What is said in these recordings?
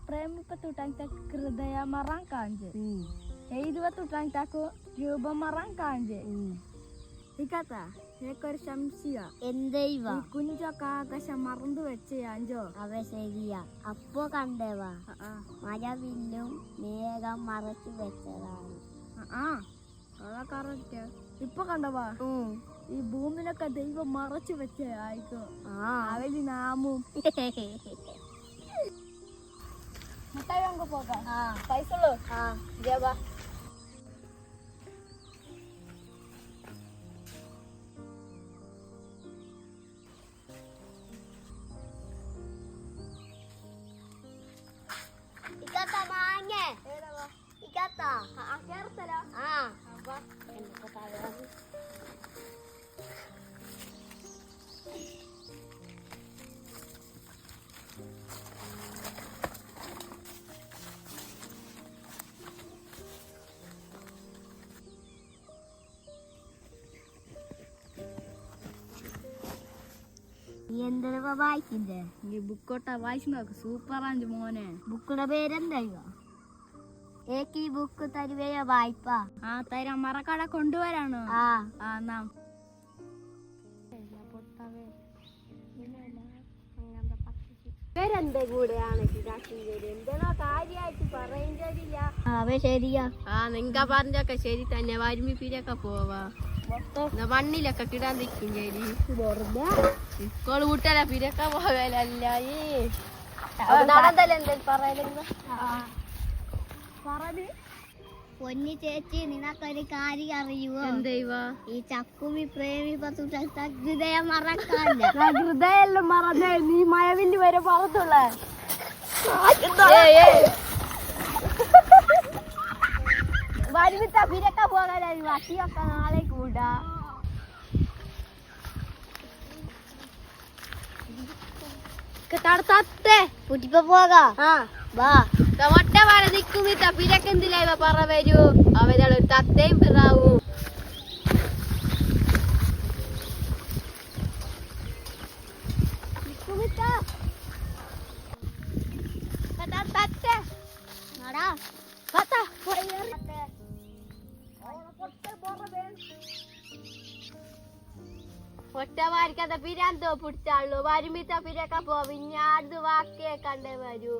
premipatutang tak hൃദയ marang kanje. Tutang taku rubah marang kanje. Ikata, ekor Syamsia. എന്തേവാ കുഞ്ചൊക്കെ ആകാശം മറന്നു വെച്ചേ അഞ്ചോ. അവ ശരിയാ. അപ്പൊ കണ്ടവാ മഴവില്ലും മേഘം മറച്ചു വെച്ചതാണ്. അതാ കറക്റ്റ്. ഇപ്പൊ കണ്ടവാ ഈ ഭൂമിയിലൊക്കെ ദൈവം മറച്ചു വെച്ചേ ആയിക്കോ. അവലി നാമും മുട്ടായി വാങ്ങ പോകാം. പൈസ ഉള്ളൂ. ജവാ Ikata maange. Ikata. കേറത്തല്ലോ. Apa? Enggak tahu. നീ എന്തിനാ വായിക്കുന്നേ? ഈ ബുക്കോട്ടാ വായിച്ചു നോക്ക്. സൂപ്പറാണ് മോനെ. ബുക്കിന്റെ പേരെന്താ? ഏക്ക് ഈ ബുക്ക് തരുവയോ വായ്പ? തരാം. മറക്കാടെ കൊണ്ടുവരാണോ? നാം പേരെന്താ കൂടെയാണ് എന്തോ കാര്യായിട്ട് പറയുന്നില്ല. അവ ശരിയാ. നിങ്ങ പറഞ്ഞൊക്കെ ശരി തന്നെ. വരുമിപ്പിരൊക്കെ പോവാ. മണ്ണിലൊക്കെ കിടാൻ നിൽക്കും ശരി. ഇപ്പോൾ കൂട്ടല പിരക്ക പോകലല്ല. നടന്നല്ലേ എന്തായാലും പറയലെന്ന് പൊന്നി ചേച്ചി, നിനക്കൊരു കാര്യം അറിയുവോ? എന്തേവാ? ഈ ചക്കുമി ഹൃദയം മറക്കാല്ല. ഹൃദയെല്ലാം മറന്നേ. നീ മഴവില്ല് വരെ മറത്തുള്ള വരുമിത്ത പിരക്ക പോകാനായി. വട്ടിയൊക്കെ നാളെ കൂടാ. തടത്തേ കുട്ടിപ്പോ പോകാം. വാ. മൊട്ട വര നിക്കുമിത്ത പിരക്കെന്തില്ല ഇവ പറ വരൂ. അവരൊരു തത്തയും പിറാവും. ഒറ്റമാരിക്കത്തെ പിരാന്തോ പിടിച്ചാളു. വരുമിത്ത പിരക്ക പോവിഞ്ഞാട് വാക്കേ കണ്ടേ വരൂ.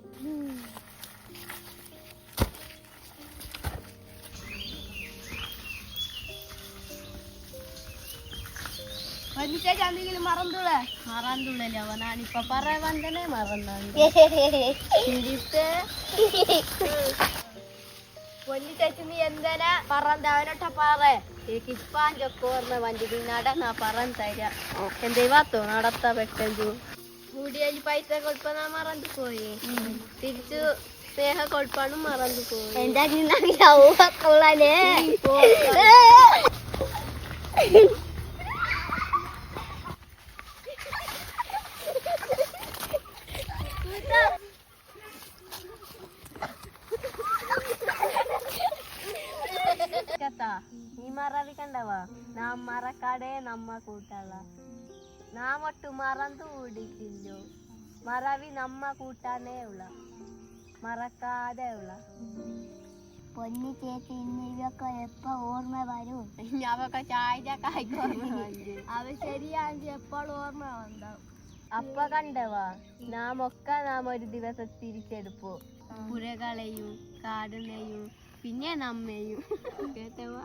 എന്തെങ്കിലും മറന്നുള്ളേ? മറന്നുള്ളല്ലോ ഞാനിപ്പൊ പറയാൻ തന്നെ മറന്നു. പൊന്നി ചേച്ചി നീ എന്തിനാ പറന്ത അവനൊട്ട പാറേ ഇപ്പാഞ്ചൊക്കെ ഓർമ്മ വഞ്ചി നടന്നാ പറൻ തരാ. എന്തേവാത്തോ നടത്താ പെട്ടെന്ന് കൂടിയാൽ പൈസ കൊടുപ്പാ മറന്നു പോയി. തിരിച്ചു സ്നേഹ കൊടുപ്പാനും മറന്നു പോയി. എന്താ നീ മറവി കണ്ടവാ. നാം മറക്കാടെ നമ്മ കൂട്ടള. നാം ഒട്ടു മറന്നു കൂടിയില്ലോ. മറവി നമ്മ കൂട്ടാനേ ഉള്ള, മറക്കാതെ ഉള്ള. പൊന്നി ചേച്ചി, ഇന്നൊക്കെ എപ്പ ഓർമ്മ വരും? അവക്കെ ചായക്ക് ഓർമ്മ വന്നു. അവ ശരിയാണെങ്കിൽ എപ്പോൾ ഓർമ്മ ഉണ്ടാവും. അപ്പ കണ്ടവാ നാം ഒരു ദിവസം തിരിച്ചെടുപ്പോ. പുരകളെയും കാടിനെയും പിന്നെ നമ്മയും കേട്ടവാ.